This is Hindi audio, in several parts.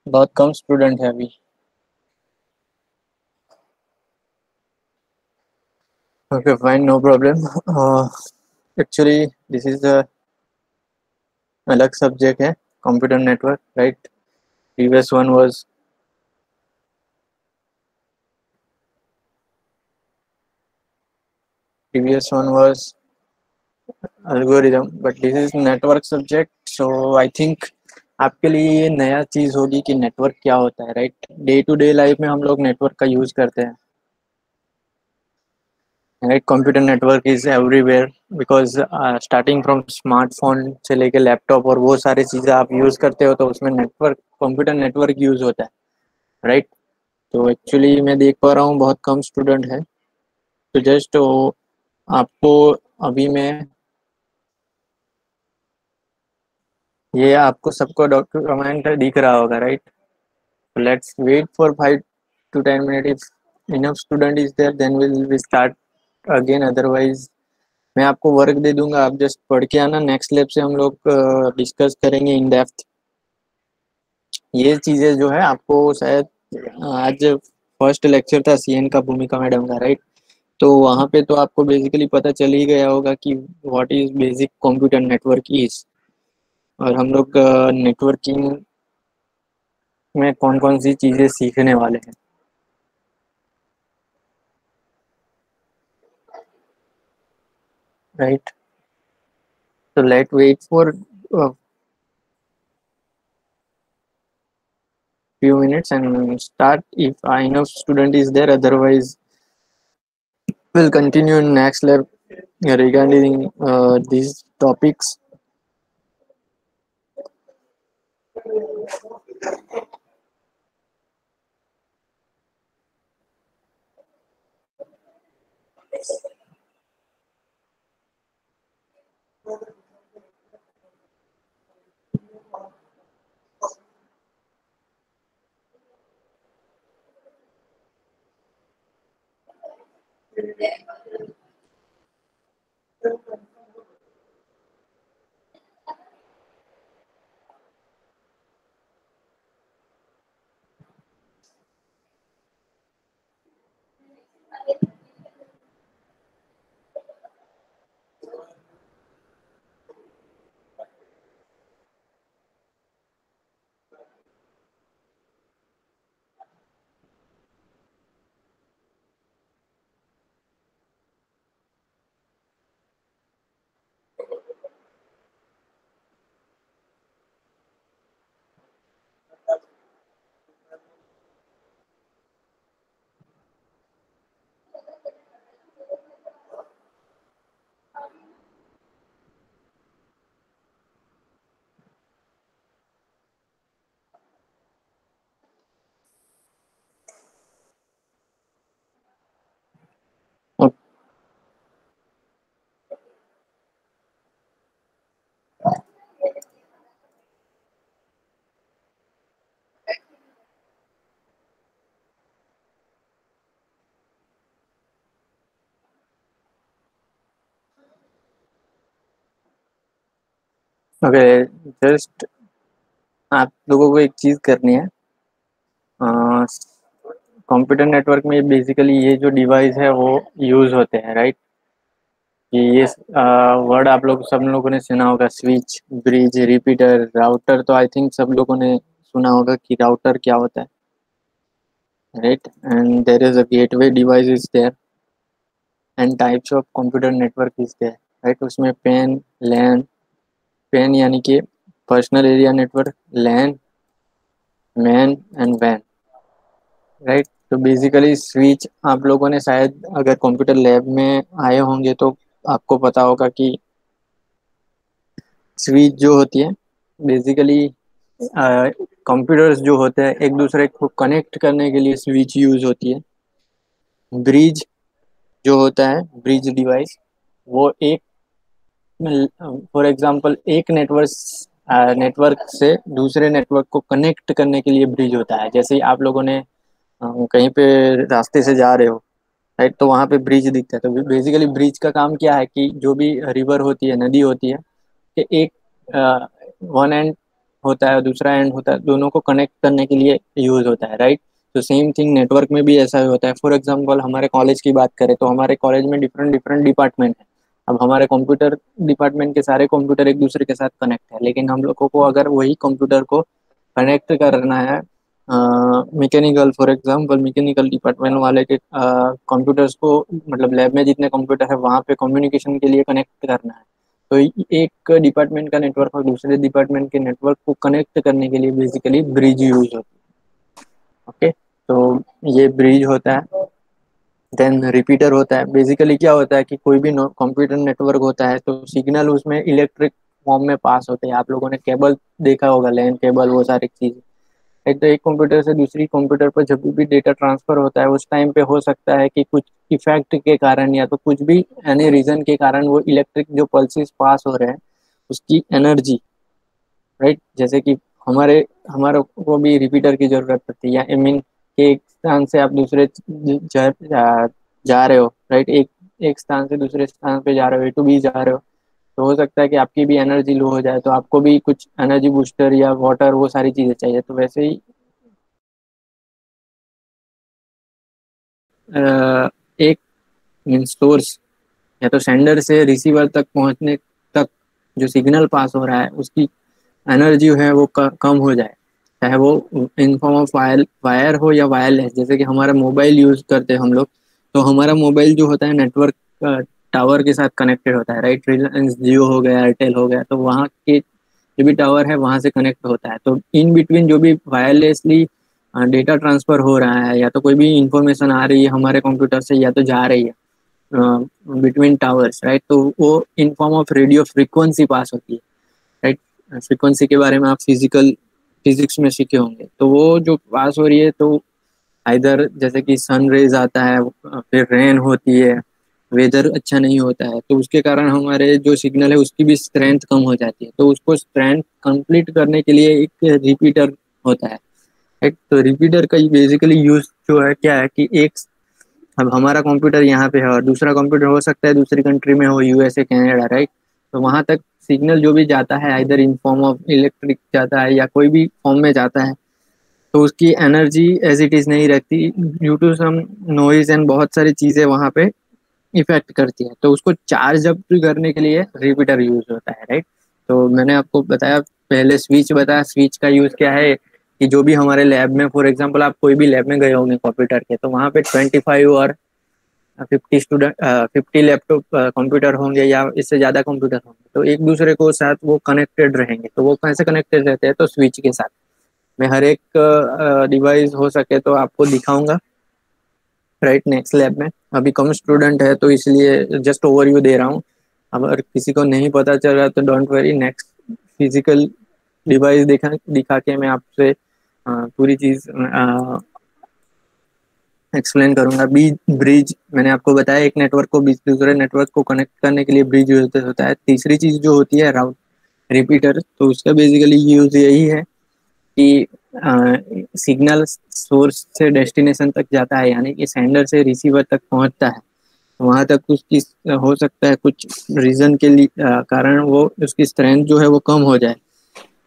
बहुत कम स्टूडेंट है अभी। Okay fine, no problem. Actually this is a अलग सब्जेक्ट है, computer network, right? Previous one was previous one was algorithm, but this is network subject. So I think आपके लिए ये नया चीज होगी कि नेटवर्क क्या होता है, right? Day to day life में हम लोग नेटवर्क का यूज करते हैं, right? Computer network is everywhere because starting from smartphone से लेके लैपटॉप और वो सारी चीज़ें आप यूज़ करते हो तो उसमें नेटवर्क, कंप्यूटर नेटवर्क यूज़ होता है, राइट? तो एक्चुअली मैं देख पा रहा हूँ बहुत कम स्टूडेंट है। तो जस्ट आपको अभी मैं ये आपको सबको डॉक्यूमेंट दिख रहा होगा, right? Let's wait for 5 to 10 minute. If enough student is there then will start again, otherwise मैं आपको वर्क दे दूंगा, आप जस्ट पढ़ के आना। नेक्स्ट लैब से हम लोग डिस्कस करेंगे इन डेप्थ ये चीजें जो है। आपको शायद आज फर्स्ट लेक्चर था सीएन का, भूमिका मैडम का, राइट? तो वहाँ पे तो आपको बेसिकली पता चल ही गया होगा कि what is basic computer network is, और हम लोग नेटवर्किंग में कौन कौन सी चीजें सीखने वाले हैं, राइट? तो let wait for few minutes and start if enough student is there, otherwise we'll continue in next lab regarding these topics. Okay, just आप लोगों को एक चीज करनी है। कंप्यूटर नेटवर्क में बेसिकली ये जो डिवाइस है वो यूज होते हैं, राइट? कि ये वर्ड आप लोग सब लोगों ने सुना होगा, स्विच, ब्रिज, रिपीटर, राउटर। तो आई थिंक सब लोगों ने सुना होगा कि राउटर क्या होता है, right? And there is a gateway device is there and types of computer network is there, right? उसमें पेन, लैन, पेन यानी कि personal area network, LAN, MAN and वैन, राइट? तो बेसिकली स्विच आप लोगों ने शायद अगर कंप्यूटर लैब में आए होंगे तो आपको पता होगा कि स्विच जो होती है बेसिकली कंप्यूटर्स जो होते हैं एक दूसरे को कनेक्ट करने के लिए स्विच यूज होती है। ब्रिज जो होता है, ब्रिज डिवाइस, वो एक, फॉर एग्जांपल एक नेटवर्क से दूसरे नेटवर्क को कनेक्ट करने के लिए ब्रिज होता है। जैसे ही आप लोगों ने कहीं पे रास्ते से जा रहे हो, राइट? तो वहां पे ब्रिज दिखता है। तो बेसिकली ब्रिज का काम क्या है कि जो भी रिवर होती है, नदी होती है, कि एक वन एंड होता है, दूसरा एंड होता है, दोनों को कनेक्ट करने के लिए यूज होता है, राइट। तो सेम थिंग नेटवर्क में भी ऐसा ही होता है। फॉर एग्जांपल हमारे कॉलेज की बात करें तो हमारे कॉलेज में डिफरेंट डिफरेंट डिपार्टमेंट है। अब हमारे कंप्यूटर डिपार्टमेंट के सारे कंप्यूटर एक दूसरे के साथ कनेक्ट है, लेकिन हम लोगों को अगर वही कंप्यूटर को कनेक्ट करना है mechanical, for example mechanical department वाले के कंप्यूटर्स को, मतलब लैब में जितने कंप्यूटर है वहाँ पे कम्युनिकेशन के लिए कनेक्ट करना है, तो एक डिपार्टमेंट का नेटवर्क और दूसरे डिपार्टमेंट के नेटवर्क को कनेक्ट करने के लिए बेसिकली ब्रिज यूज होता है। ओके, तो ये ब्रिज होता है। देन रिपीटर होता है। बेसिकली क्या होता है कि कोई भी कंप्यूटर नेटवर्क होता है तो सिग्नल उसमें इलेक्ट्रिक फॉर्म में पास होते हैं। आप लोगों ने केबल देखा होगा, लैन केबल, वो सारी चीजें। एक तो एक कंप्यूटर से दूसरी कंप्यूटर पर जब भी डेटा ट्रांसफर होता है उस टाइम पे हो सकता है कि कुछ इफेक्ट के कारण या तो कुछ भी एनी रीजन के कारण वो इलेक्ट्रिक जो पल्सेस पास हो रहे हैं उसकी एनर्जी, राइट, जैसे कि हमारे हमारे को भी रिपीटर की जरूरत पड़ती है, या आई मीन कि एक स्थान से आप दूसरे जा रहे हो, राइट, एक एक स्थान से दूसरे स्थान पे जा रहे हो, ए टू बी जा रहे हो, तो हो सकता है कि आपकी भी एनर्जी लो हो जाए, तो आपको भी कुछ एनर्जी बूस्टर या वाटर वो सारी चीजें चाहिए। तो वैसे ही एक मीन सोर्स या तो सेंडर से रिसीवर तक पहुंचने तक जो सिग्नल पास हो रहा है उसकी एनर्जी जो है वो कम हो जाए, चाहे वो इन फॉर्म ऑफ वायर हो या वायरलेस। जैसे कि हमारा मोबाइल यूज करते हैं हम लोग, तो हमारा मोबाइल जो होता है नेटवर्क टावर के साथ कनेक्टेड होता है, राइट। रिलायंस जियो हो गया, एयरटेल हो गया, तो वहाँ के जो भी टावर है वहाँ से कनेक्ट होता है। तो इन बिटवीन जो भी वायरलेसली डेटा ट्रांसफर हो रहा है या तो कोई भी इंफॉर्मेशन आ रही है हमारे कंप्यूटर से या तो जा रही है बिटवीन टावर्स, राइट, तो वो in form of radio frequency pass होती है, राइट। फ्रीक्वेंसी के बारे में आप फिजिक्स में सीखे होंगे। तो वो जो पास हो रही है तो इधर जैसे कि सन रेज आता है, फिर रेन होती है, वेदर अच्छा नहीं होता है, तो उसके कारण हमारे जो सिग्नल है उसकी भी स्ट्रेंथ कम हो जाती है। तो उसको स्ट्रेंथ कंप्लीट करने के लिए एक रिपीटर होता है, एक तो रिपीटर का बेसिकली यूज जो है क्या है कि एक, अब हमारा कंप्यूटर यहाँ पे है और दूसरा कंप्यूटर हो सकता है दूसरी कंट्री में हो, यूएसए, कनाडा, राइट। तो वहां तक सिग्नल जो भी जाता है इधर इन फॉर्म ऑफ इलेक्ट्रिक जाता है या कोई भी फॉर्म में जाता है, तो उसकी एनर्जी एज इट इज नहीं रहती due to some noise and बहुत सारी चीजें वहां पे इफेक्ट करती है। तो उसको चार्ज अप करने के लिए रिपीटर यूज होता है, राइट। तो मैंने आपको बताया, पहले स्विच बताया, स्विच का यूज क्या है कि जो भी हमारे लैब में, फॉर एग्जांपल आप कोई भी लैब में गए होंगे कंप्यूटर के, तो वहाँ पे 25 और 50 50 लैपटॉप कंप्यूटर होंगे या इससे ज्यादा कंप्यूटर होंगे, तो एक दूसरे को साथ वो कनेक्टेड रहेंगे। तो वो कैसे कनेक्टेड रहते हैं, तो स्विच के साथ। मैं हर एक डिवाइस हो सके तो आपको दिखाऊंगा, राइट, नेक्स्ट लैब में। अभी कम स्टूडेंट है तो इसलिए जस्ट ओवरव्यू दे रहा हूँ। अगर किसी को नहीं पता चल रहा तो don't worry, next physical device दिखा के मैं आपसे पूरी चीज एक्सप्लेन करूंगा। ब्रिज मैंने आपको बताया, एक नेटवर्क को दूसरे नेटवर्क को कनेक्ट करने के लिए ब्रिज यूज होता है। तीसरी चीज जो होती है राउट रिपीटर, तो उसका बेसिकली यूज यही है कि सिग्नल सोर्स से डेस्टिनेशन तक जाता है, यानी कि सेंडर से रिसीवर तक पहुंचता है। वहां तक उसकी हो सकता है कुछ रीजन के लिए कारण वो उसकी स्ट्रेंथ जो है वो कम हो जाए,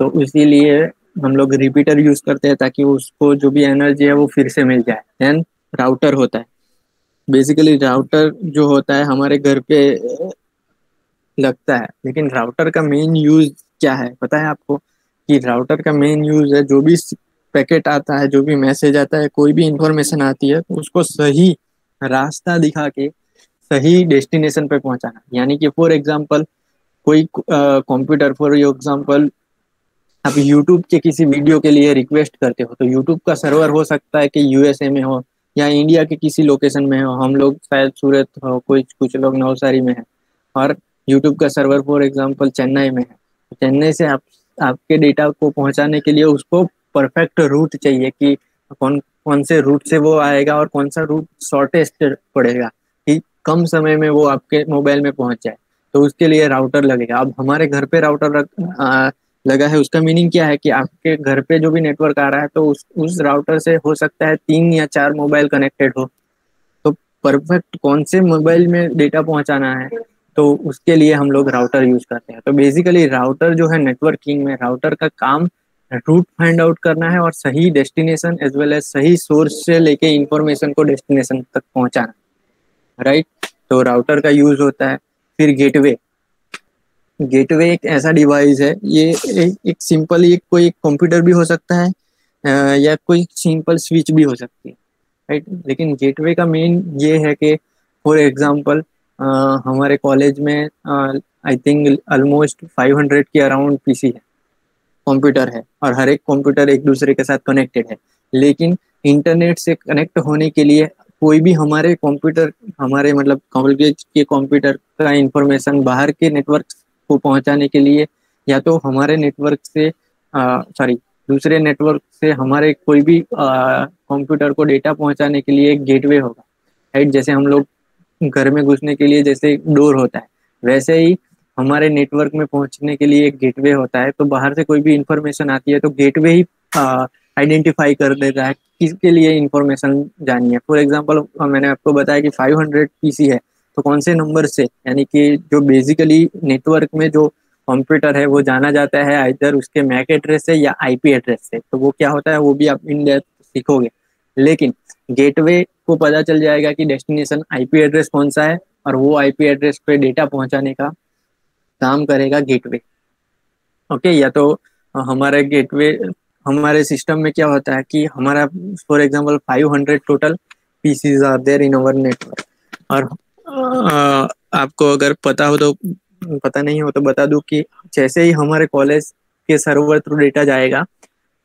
तो इसीलिए हम लोग रिपीटर यूज करते हैं ताकि उसको जो भी एनर्जी है वो फिर से मिल जाए। देन राउटर होता है। बेसिकली राउटर जो होता है हमारे घर पे लगता है, लेकिन राउटर का मेन यूज क्या है पता है आपको? कि राउटर का मेन यूज है जो भी पैकेट आता है, जो भी मैसेज आता है, कोई भी इंफॉर्मेशन आती है तो उसको सही रास्ता दिखा के सही डेस्टिनेशन पे पहुंचाना। यानी कि फॉर एग्जांपल कोई कंप्यूटर, फॉर एग्जांपल आप यूट्यूब के किसी वीडियो के लिए रिक्वेस्ट करते हो, तो यूट्यूब का सर्वर हो सकता है कि यूएसए में हो या इंडिया के किसी लोकेशन में हो। हम लोग शायद सूरत हो, कोई कुछ लोग नवसारी में है, और यूट्यूब का सर्वर फॉर एग्जांपल चेन्नई में है। तो चेन्नई से आपके डेटा को पहुंचाने के लिए उसको परफेक्ट रूट चाहिए कि कौन कौन से रूट से वो आएगा और कौन सा रूट शॉर्टेस्ट पड़ेगा कि कम समय में वो आपके मोबाइल में पहुंच जाए। तो उसके लिए राउटर लगेगा। अब हमारे घर पे राउटर लगा है, उसका मीनिंग क्या है कि आपके घर पे जो भी नेटवर्क आ रहा है तो उस राउटर से हो सकता है 3 या 4 मोबाइल कनेक्टेड हो। तो परफेक्ट कौन से मोबाइल में डेटा पहुंचाना है, तो उसके लिए हम लोग राउटर यूज करते हैं। तो बेसिकली राउटर जो है नेटवर्किंग में, राउटर का काम रूट फाइंड आउट करना है और सही डेस्टिनेशन एज वेल एज सही सोर्स से लेके इंफॉर्मेशन को डेस्टिनेशन तक पहुंचाना, राइट। तो राउटर का यूज होता है। फिर गेटवे। गेटवे एक ऐसा डिवाइस है, ये एक सिंपल एक कोई कंप्यूटर भी हो सकता है, या कोई सिंपल स्विच भी हो सकती है, राइट। लेकिन गेटवे का मेन ये है कि फॉर एग्जांपल हमारे कॉलेज में आई थिंक ऑलमोस्ट 500 के अराउंड पीसी है, कंप्यूटर है, और हर एक कंप्यूटर एक दूसरे के साथ कनेक्टेड है। लेकिन इंटरनेट से कनेक्ट होने के लिए कोई भी हमारे कंप्यूटर, हमारे मतलब कॉलेज के कंप्यूटर का इंफॉर्मेशन बाहर के नेटवर्क को पहुंचाने के लिए, या तो हमारे नेटवर्क से सॉरी दूसरे नेटवर्क से हमारे कोई भी कंप्यूटर को डेटा पहुंचाने के लिए एक गेटवे होगा, राइट। जैसे हम लोग घर में घुसने के लिए जैसे डोर होता है, वैसे ही हमारे नेटवर्क में पहुंचने के लिए एक गेटवे होता है। तो बाहर से कोई भी इंफॉर्मेशन आती है तो गेटवे ही आइडेंटिफाई कर देता है किसके लिए इंफॉर्मेशन जानी है। फॉर एग्जांपल मैंने आपको बताया कि 500 पीसी है, तो कौन से नंबर से, यानी कि जो बेसिकली नेटवर्क में जो कंप्यूटर है वो जाना जाता है इधर उसके मैक एड्रेस से या आईपी एड्रेस से। तो वो क्या होता है वो भी आप इन डेप्थ सीखोगे। लेकिन गेटवे को पता चल जाएगा कि डेस्टिनेशन आईपी एड्रेस कौन सा है, और वो आईपी एड्रेस पे डेटा पहुंचाने का काम करेगा गेटवे। ओके। या तो हमारे गेटवे, हमारे सिस्टम में क्या होता है कि हमारा for example 500 total PCs are there in our network. और आपको अगर पता हो तो, पता नहीं हो तो बता दूं कि जैसे ही हमारे कॉलेज के सर्वर थ्रू डेटा जाएगा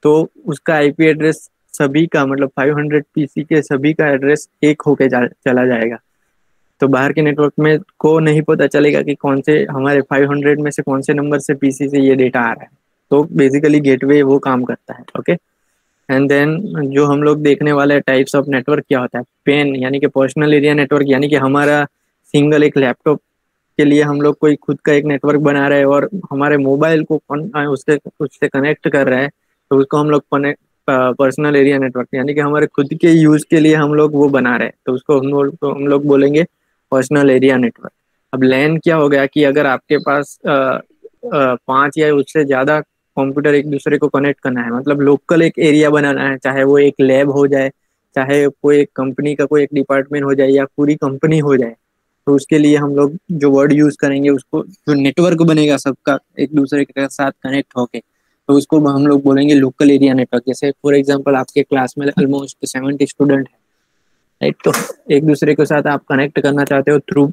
तो उसका आईपी एड्रेस सभी का, मतलब 500 पीसी के सभी का एड्रेस एक होके चला जाएगा। तो बाहर के नेटवर्क में को नहीं पता चलेगा कि कौन से हमारे 500 में से कौन से नंबर से पीसी से ये डेटा आ रहा है। तो बेसिकली गेटवे वो काम करता है। ओके। एंड देन जो हम लोग देखने वाले टाइप्स ऑफ नेटवर्क क्या होता है, पेन यानी कि पर्सनल एरिया नेटवर्क, यानी कि हमारा सिंगल एक लैपटॉप के लिए हम लोग कोई खुद का एक नेटवर्क बना रहे हैं और हमारे मोबाइल को उससे उससे कनेक्ट कर रहे हैं, तो उसको हम लोग पर्सनल एरिया नेटवर्क, यानी कि हमारे खुद के यूज के लिए हम लोग वो बना रहे हैं, तो उसको हम लोग बोलेंगे पर्सनल एरिया नेटवर्क। अब लैन क्या हो गया कि अगर आपके पास 5 या उससे ज्यादा कंप्यूटर एक दूसरे को कनेक्ट करना है, मतलब लोकल एक एरिया बनाना है, चाहे वो एक लैब हो जाए, चाहे कोई एक कंपनी का कोई एक डिपार्टमेंट हो जाए, या पूरी कंपनी हो जाए, तो उसके लिए हम लोग जो वर्ड यूज करेंगे, उसको जो नेटवर्क बनेगा सबका एक दूसरे के साथ कनेक्ट होके, तो उसको हम लोग बोलेंगे लोकल एरिया नेटवर्क। जैसे फॉर एग्जांपल आपके क्लास में ऑलमोस्ट 70 स्टूडेंट है, राइट। तो एक दूसरे के साथ आप कनेक्ट करना चाहते हो through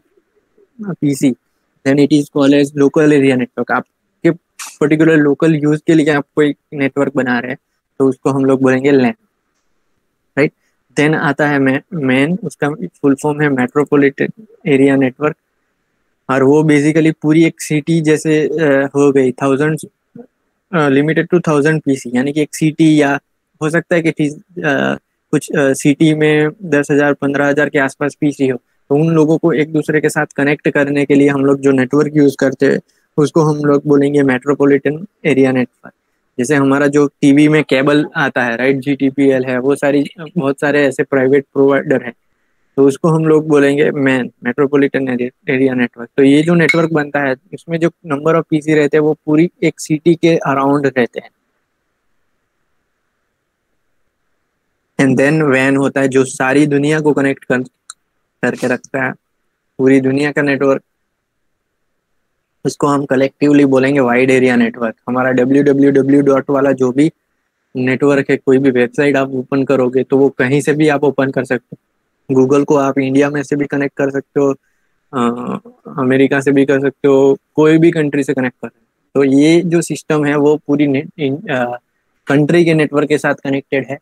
PC, then it is called as local area network. आपके पर्टिकुलर लोकल यूज के लिए आप कोई नेटवर्क बना रहे हैं, तो उसको हम लोग बोलेंगे लैन, राइट। देन आता है मैन, उसका फुल फॉर्म है मेट्रोपॉलिटन एरिया नेटवर्क, और वो बेसिकली पूरी एक सिटी जैसे हो गई, थाउजेंड लिमिटेड टू 1000 पीसी, यानी कि एक सिटी, या हो सकता है कि कुछ सिटी में 10,000 15,000 के आसपास पीसी हो, तो उन लोगों को एक दूसरे के साथ कनेक्ट करने के लिए हम लोग जो नेटवर्क यूज करते हैं उसको हम लोग बोलेंगे मेट्रोपॉलिटन एरिया नेटवर्क। जैसे हमारा जो टीवी में केबल आता है, राइट, जीटीपीएल है, वो सारी बहुत सारे ऐसे प्राइवेट प्रोवाइडर है, तो उसको हम लोग बोलेंगे मेट्रोपॉलिटन एरिया नेटवर्क। तो ये जो नेटवर्क बनता है इसमें जो नंबर ऑफ पीसी रहते हैं वो पूरी एक सिटी के अराउंड रहते हैं। एंड देन वैन होता है जो सारी दुनिया को कनेक्ट करके रखता है, पूरी दुनिया का नेटवर्क। इसको हम कलेक्टिवली बोलेंगे वाइड एरिया नेटवर्क। हमारा www वाला जो भी नेटवर्क है, कोई भी वेबसाइट आप ओपन करोगे तो वो कहीं से भी आप ओपन कर सकते हो। गूगल को आप इंडिया में से भी कनेक्ट कर सकते हो, अमेरिका से भी कर सकते हो, कोई भी कंट्री से कनेक्ट कर सकते हो। तो ये जो सिस्टम है वो पूरी कंट्री के नेटवर्क के साथ कनेक्टेड है,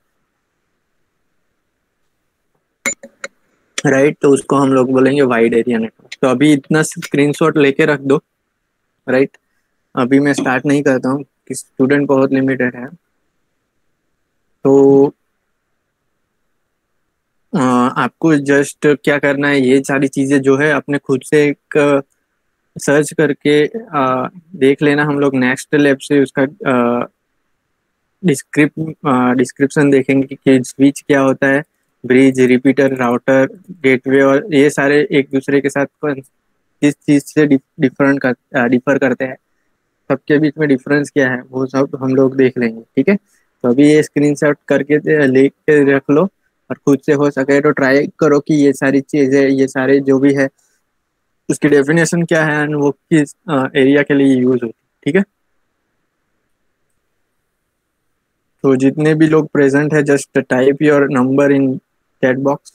राइट। तो उसको हम लोग बोलेंगे वाइड एरिया नेटवर्क। तो अभी इतना स्क्रीनशॉट लेके रख दो, राइट। अभी मैं स्टार्ट नहीं करता हूँ कि स्टूडेंट बहुत लिमिटेड है। तो आपको जस्ट क्या करना है, ये सारी चीजें जो है अपने खुद से एक सर्च करके देख लेना। हम लोग नेक्स्ट लैब से उसका डिस्क्रिप्शन देखेंगे कि स्विच क्या होता है, ब्रिज, रिपीटर, राउटर, गेटवे, और ये सारे एक दूसरे के साथ किस चीज से डिफर करते हैं। सबके बीच में डिफरेंस क्या है वो सब हम लोग देख लेंगे, ठीक है। तो अभी ये स्क्रीनशॉट करके लेके रख लो, और खुद से हो सके तो ट्राई करो कि ये सारी चीजें, ये सारे जो भी है उसकी डेफिनेशन क्या है एंड वो किस एरिया के लिए यूज होती है, ठीक है। तो जितने भी लोग प्रेजेंट है just type your number in chat box.